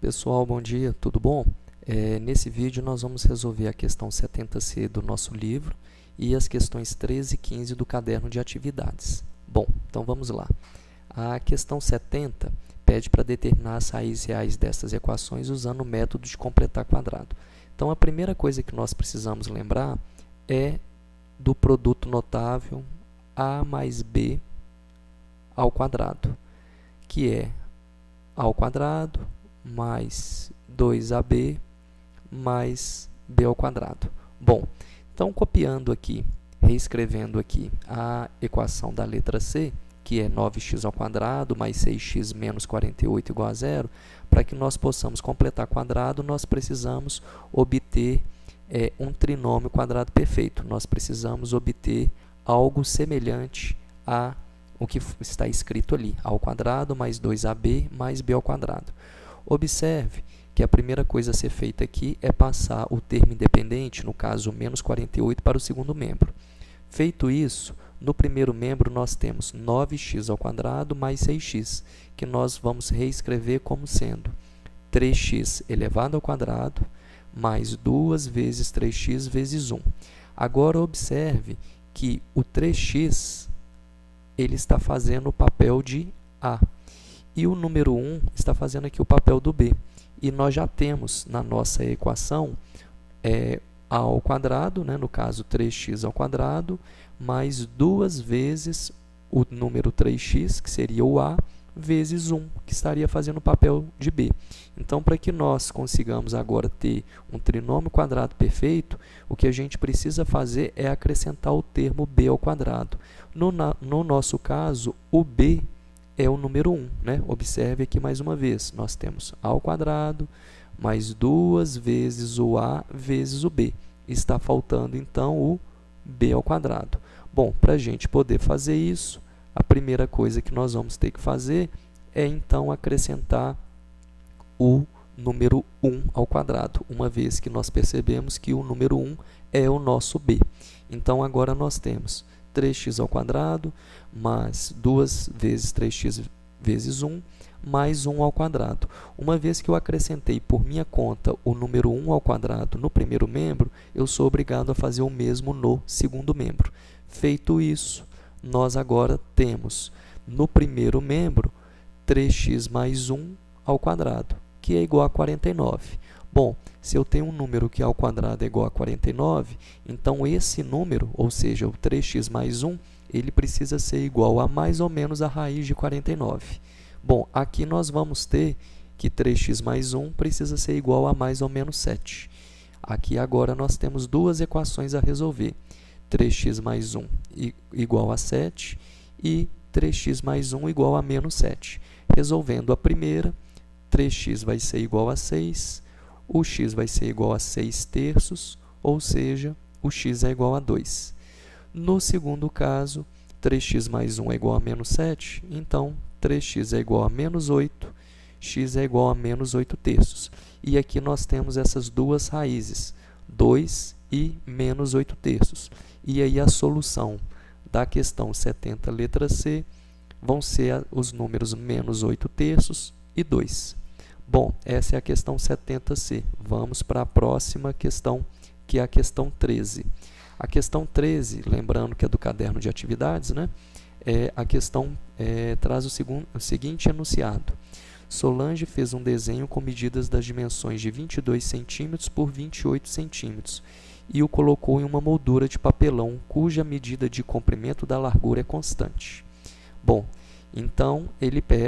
Pessoal, bom dia, tudo bom? Nesse vídeo nós vamos resolver a questão 70C do nosso livro e as questões 13 e 15 do caderno de atividades. Bom, então vamos lá. A questão 70 pede para determinar as raízes reais dessas equações usando o método de completar quadrado. Então a primeira coisa que nós precisamos lembrar é do produto notável a mais b ao quadrado, que é a ao quadrado mais 2ab mais b ao quadrado. Bom, então copiando aqui, reescrevendo aqui a equação da letra C, que é 9x ao quadrado mais 6x menos 48 igual a zero, para que nós possamos completar quadrado, nós precisamos obter um trinômio quadrado perfeito. Nós precisamos obter algo semelhante a o que está escrito ali, a ao quadrado mais 2ab mais b ao quadrado. Observe que a primeira coisa a ser feita aqui é passar o termo independente, no caso menos 48, para o segundo membro. Feito isso, no primeiro membro nós temos 9x ao quadrado mais 6x, que nós vamos reescrever como sendo 3x elevado ao quadrado mais 2 vezes 3x vezes 1. Agora observe que o 3x ele está fazendo o papel de A. E o número 1 está fazendo aqui o papel do B. E nós já temos na nossa equação A ao quadrado, né, no caso 3x ao quadrado, mais 2 vezes o número 3x, que seria o A, vezes 1, que estaria fazendo o papel de B. Então, para que nós consigamos agora ter um trinômio quadrado perfeito, o que a gente precisa fazer é acrescentar o termo b ao quadrado. No nosso caso, o b é o número 1, né? Observe aqui mais uma vez, nós temos a ao quadrado mais 2 vezes o a vezes o b. Está faltando, então, o b ao quadrado. Bom, para a gente poder fazer isso, a primeira coisa que nós vamos ter que fazer é, então, acrescentar o número 1 ao quadrado, uma vez que nós percebemos que o número 1 é o nosso b. Então, agora nós temos 3x ao quadrado mais 2 vezes 3x vezes 1 mais 1 ao quadrado. Uma vez que eu acrescentei por minha conta o número 1 ao quadrado no primeiro membro, eu sou obrigado a fazer o mesmo no segundo membro. Feito isso, nós agora temos no primeiro membro 3x mais 1 ao quadrado, que é igual a 49. Bom, se eu tenho um número que ao quadrado é igual a 49, então esse número, ou seja, o 3x mais 1, ele precisa ser igual a mais ou menos a raiz de 49. Bom, aqui nós vamos ter que 3x mais 1 precisa ser igual a mais ou menos 7. Aqui agora nós temos duas equações a resolver. 3x mais 1 igual a 7 e 3x mais 1 igual a menos 7. Resolvendo a primeira, 3x vai ser igual a 6, o x vai ser igual a 6 terços, ou seja, o x é igual a 2. No segundo caso, 3x mais 1 é igual a menos 7, então 3x é igual a menos 8, x é igual a menos 8 terços. E aqui nós temos essas duas raízes, 2 e menos 8 terços. E aí a solução da questão 70, letra C, vão ser os números menos 8 terços e 2. Bom, essa é a questão 70C. Vamos para a próxima questão, que é a questão 13. A questão 13, lembrando que é do caderno de atividades, né? A questão traz o seguinte enunciado. Solange fez um desenho com medidas das dimensões de 22 centímetros por 28 centímetros e o colocou em uma moldura de papelão cuja medida de comprimento da largura é constante. Bom, então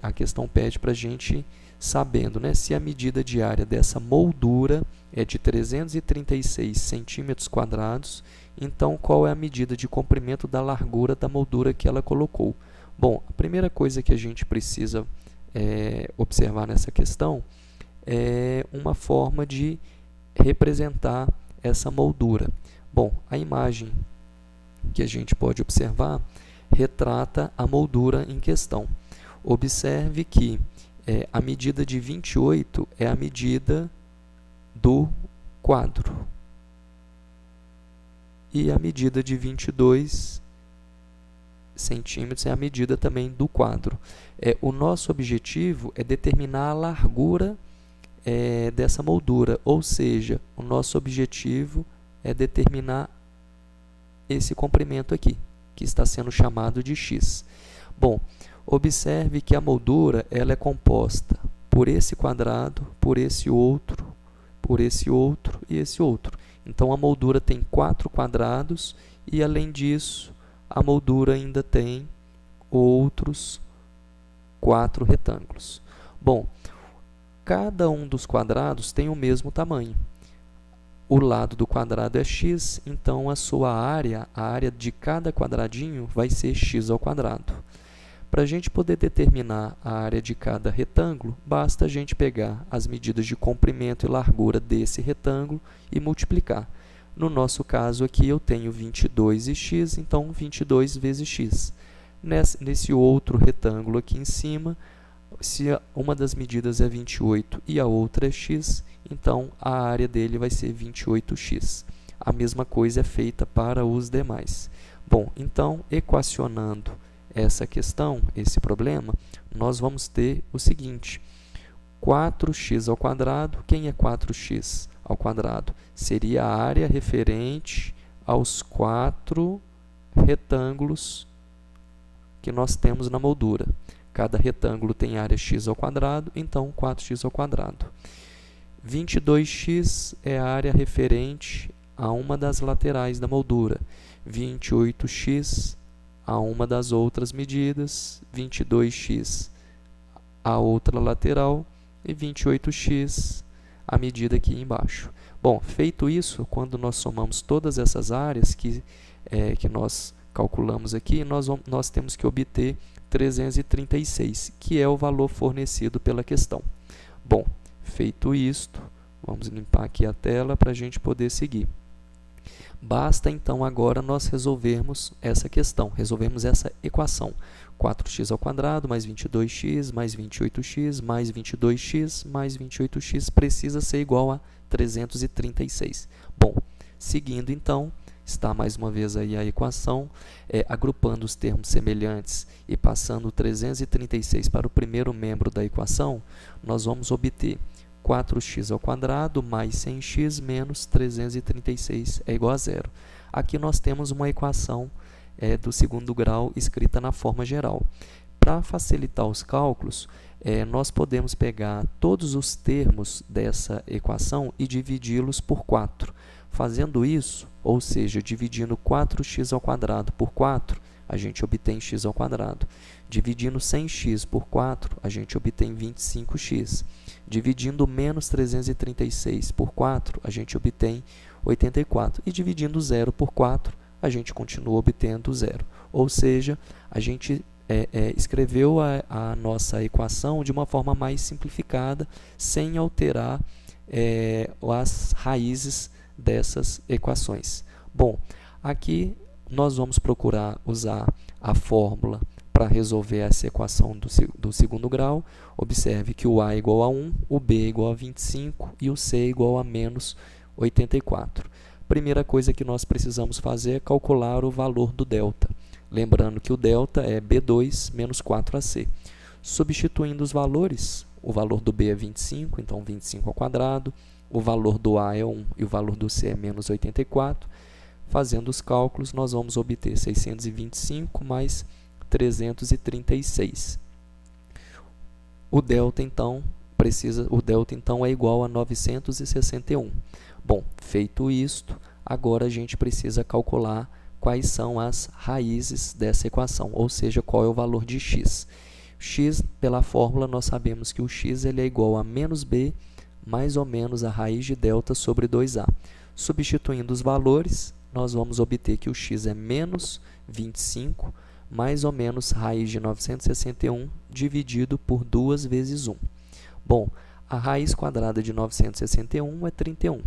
a questão pede para a gente, sabendo, né, se a medida diária dessa moldura é de 336 centímetros quadrados, então qual é a medida de comprimento da largura da moldura que ela colocou? Bom, a primeira coisa que a gente precisa observar nessa questão é uma forma de representar essa moldura. Bom, a imagem que a gente pode observar retrata a moldura em questão. Observe que a medida de 28 é a medida do quadro e a medida de 22 centímetros é a medida também do quadro. O nosso objetivo é determinar a largura dessa moldura, ou seja, o nosso objetivo é determinar esse comprimento aqui, que está sendo chamado de x. Bom, observe que a moldura ela é composta por esse quadrado, por esse outro e esse outro. Então, a moldura tem 4 quadrados e, além disso, a moldura ainda tem outros 4 retângulos. Bom, cada um dos quadrados tem o mesmo tamanho. O lado do quadrado é x, então a sua área, a área de cada quadradinho, vai ser x ao quadrado. Para a gente poder determinar a área de cada retângulo, basta a gente pegar as medidas de comprimento e largura desse retângulo e multiplicar. No nosso caso aqui eu tenho 22 e x, então 22 vezes x. Nesse outro retângulo aqui em cima, se uma das medidas é 28 e a outra é x, então a área dele vai ser 28x. A mesma coisa é feita para os demais. Bom, então, equacionando essa questão, esse problema, nós vamos ter o seguinte: 4x ao quadrado, quem é 4x ao quadrado? Seria a área referente aos 4 retângulos que nós temos na moldura. Cada retângulo tem área x ao quadrado, então 4x ao quadrado. 22x é a área referente a uma das laterais da moldura. 28x a uma das outras medidas, 22x a outra lateral e 28x a medida aqui embaixo. Bom, feito isso, quando nós somamos todas essas áreas que nós calculamos aqui, nós temos que obter 336, que é o valor fornecido pela questão. Bom, feito isto, vamos limpar aqui a tela para a gente poder seguir. Basta, então, agora nós resolvermos essa questão, resolvemos essa equação. 4x ao quadrado mais 22x mais 28x mais 22x mais 28x precisa ser igual a 336. Bom, seguindo, então, está mais uma vez aí a equação, agrupando os termos semelhantes e passando o 336 para o primeiro membro da equação, nós vamos obter 4x ao quadrado mais 100x menos 336 é igual a zero. Aqui nós temos uma equação do segundo grau escrita na forma geral. Para facilitar os cálculos, nós podemos pegar todos os termos dessa equação e dividi-los por 4. Fazendo isso, ou seja, dividindo 4x ao quadrado por 4, a gente obtém x ao quadrado. Dividindo 100x por 4, a gente obtém 25x. Dividindo menos 336 por 4, a gente obtém 84. E dividindo 0 por 4, a gente continua obtendo 0. Ou seja, a gente escreveu a nossa equação de uma forma mais simplificada, sem alterar as raízes dessas equações. Bom, aqui nós vamos procurar usar a fórmula para resolver essa equação do segundo grau. Observe que o A é igual a 1, o B é igual a 25 e o C é igual a menos 84. Primeira coisa que nós precisamos fazer é calcular o valor do delta. Lembrando que o delta é B2 menos 4AC. Substituindo os valores, o valor do B é 25, então 25 ao quadrado. O valor do A é 1 e o valor do C é menos 84. Fazendo os cálculos, nós vamos obter 625 mais 336. O delta, então, é igual a 961. Bom, feito isto, agora a gente precisa calcular quais são as raízes dessa equação, ou seja, qual é o valor de x. X, pela fórmula, nós sabemos que o x ele é igual a menos b mais ou menos a raiz de delta sobre 2a. Substituindo os valores, nós vamos obter que o x é menos 25 mais ou menos raiz de 961 dividido por 2 vezes 1. Bom, a raiz quadrada de 961 é 31.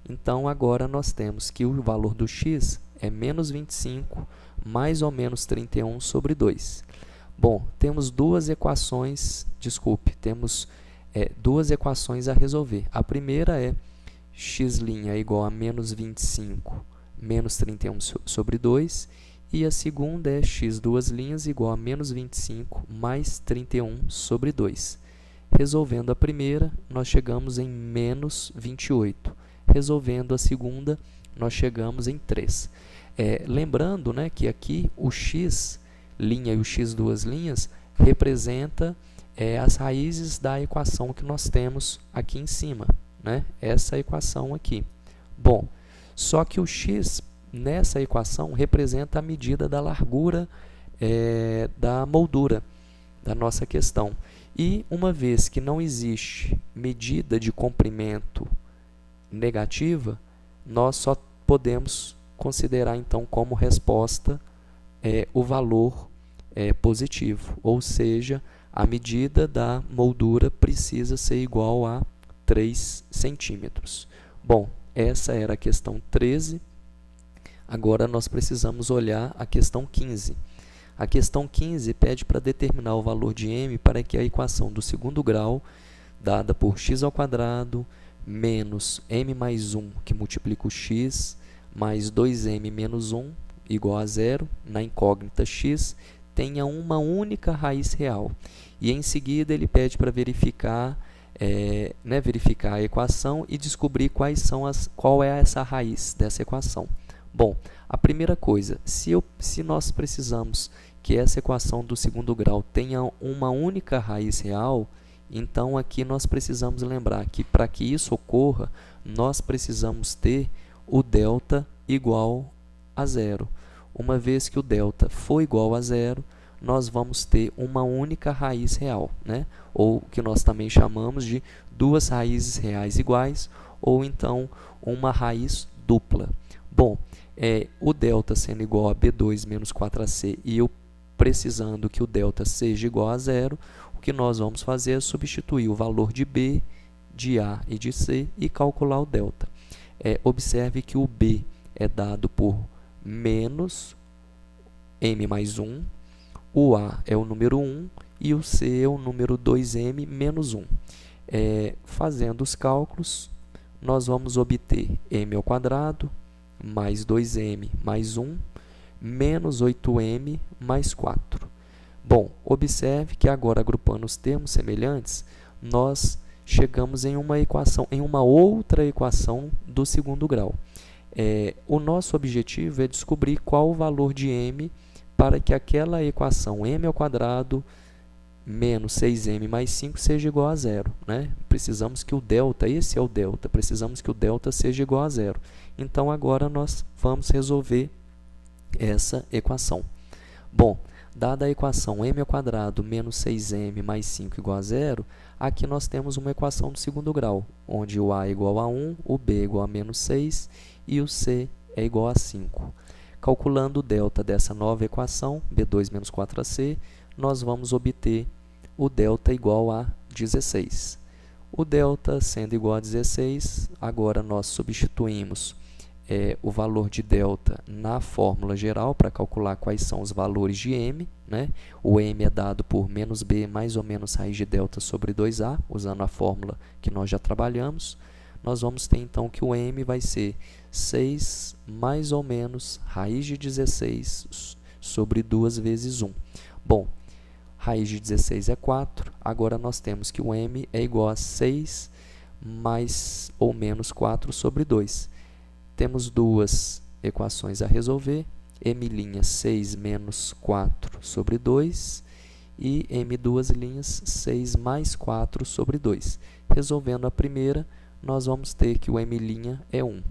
Então, agora nós temos que o valor do x é menos 25 mais ou menos 31 sobre 2. Bom, temos duas equações a resolver. A primeira é x' é igual a menos 25 menos 31 sobre 2. E a segunda é x duas linhas igual a menos 25 mais 31 sobre 2. Resolvendo a primeira, nós chegamos em menos 28. Resolvendo a segunda, nós chegamos em 3. Lembrando, né, que aqui o x' e o x duas linhas representa as raízes da equação que nós temos aqui em cima, né? Essa equação aqui. Bom, só que o x nessa equação representa a medida da largura da moldura da nossa questão. E uma vez que não existe medida de comprimento negativa, nós só podemos considerar então como resposta o valor positivo, ou seja, a medida da moldura precisa ser igual a 3 centímetros. Bom, essa era a questão 13. Agora nós precisamos olhar a questão 15. A questão 15 pede para determinar o valor de m para que a equação do segundo grau, dada por x² menos m mais 1, que multiplica o x, mais 2m menos 1, igual a 0, na incógnita x, tenha uma única raiz real. E em seguida ele pede para verificar a equação e descobrir qual é essa raiz dessa equação. Bom, a primeira coisa, se nós precisamos que essa equação do segundo grau tenha uma única raiz real, então aqui nós precisamos lembrar que para que isso ocorra, nós precisamos ter o delta igual a 0. Uma vez que o delta for igual a 0, nós vamos ter uma única raiz real, né? Ou que nós também chamamos de duas raízes reais iguais, ou então uma raiz dupla. Bom, o delta sendo igual a B2 menos 4AC e eu precisando que o delta seja igual a 0, o que nós vamos fazer é substituir o valor de B, de A e de C e calcular o delta. Observe que o B é dado por menos m mais 1, o A é o número 1 e o C é o número 2m menos 1. Fazendo os cálculos, nós vamos obter m² mais 2m mais 1, menos 8m mais 4. Bom, observe que agora, agrupando os termos semelhantes, nós chegamos em uma outra equação do segundo grau. O nosso objetivo é descobrir qual o valor de m para que aquela equação m² menos 6m mais 5 seja igual a 0. Né? Precisamos que o delta, esse é o delta, precisamos que o delta seja igual a 0. Então, agora nós vamos resolver essa equação. Bom, dada a equação m² menos 6m mais 5 igual a 0, aqui nós temos uma equação do segundo grau, onde o A é igual a 1, o B é igual a menos 6 e o C é igual a 5. Calculando o delta dessa nova equação, B2 menos 4AC, nós vamos obter o delta igual a 16. O delta sendo igual a 16, agora nós substituímos o valor de delta na fórmula geral para calcular quais são os valores de m. Né? O m é dado por menos b mais ou menos raiz de delta sobre 2a, usando a fórmula que nós já trabalhamos. Nós vamos ter então que o m vai ser 6 mais ou menos raiz de 16 sobre 2 vezes 1. Bom, raiz de 16 é 4, agora nós temos que o m é igual a 6 mais ou menos 4 sobre 2. Temos duas equações a resolver, m'6 menos 4 sobre 2 e m', 6 mais 4 sobre 2. Resolvendo a primeira, nós vamos ter que o m' é 1.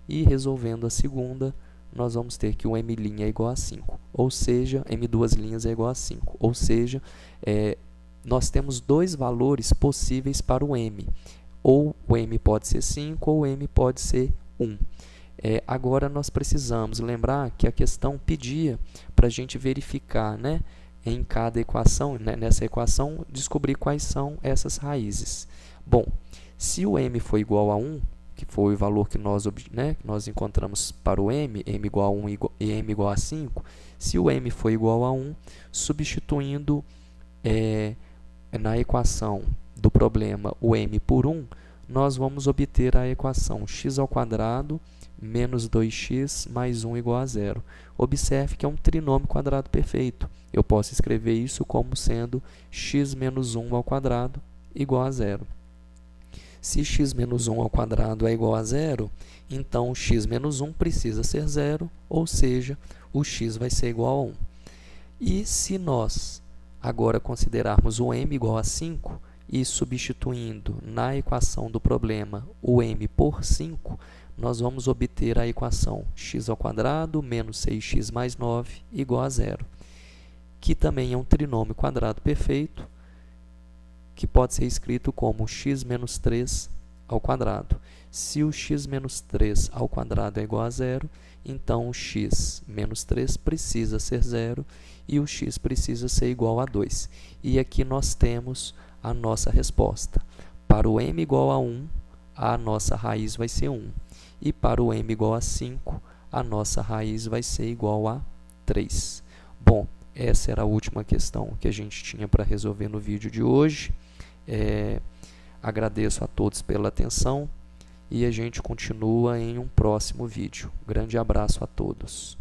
E resolvendo a segunda, nós vamos ter que o m' é igual a 5. Ou seja, m' é igual a 5. Ou seja, nós temos dois valores possíveis para o m. Ou o m pode ser 5 ou o m pode ser 1. Agora nós precisamos lembrar que a questão pedia para a gente verificar, né, em cada equação, né, nessa equação, descobrir quais são essas raízes. Bom, se o m for igual a 1, que foi o valor que nós encontramos para o m igual a 1 e m igual a 5, se o m for igual a 1, substituindo na equação do problema o m por 1, nós vamos obter a equação x² menos 2x mais 1 igual a 0. Observe que é um trinômio quadrado perfeito. Eu posso escrever isso como sendo x menos 1 ao quadrado igual a zero. Se x menos 1 ao quadrado é igual a zero, então x menos 1 precisa ser zero, ou seja, o x vai ser igual a 1. E se nós agora considerarmos o m igual a 5 e substituindo na equação do problema o m por 5, nós vamos obter a equação x ao quadrado menos 6x mais 9 igual a zero, que também é um trinômio quadrado perfeito, que pode ser escrito como x menos 3 ao quadrado. Se o x menos 3 ao quadrado é igual a zero, então o x menos 3 precisa ser zero e o x precisa ser igual a 2. E aqui nós temos a nossa resposta. Para o m igual a 1, a nossa raiz vai ser 1. E para o m igual a 5, a nossa raiz vai ser igual a 3. Bom, essa era a última questão que a gente tinha para resolver no vídeo de hoje. Agradeço a todos pela atenção e a gente continua em um próximo vídeo. Grande abraço a todos.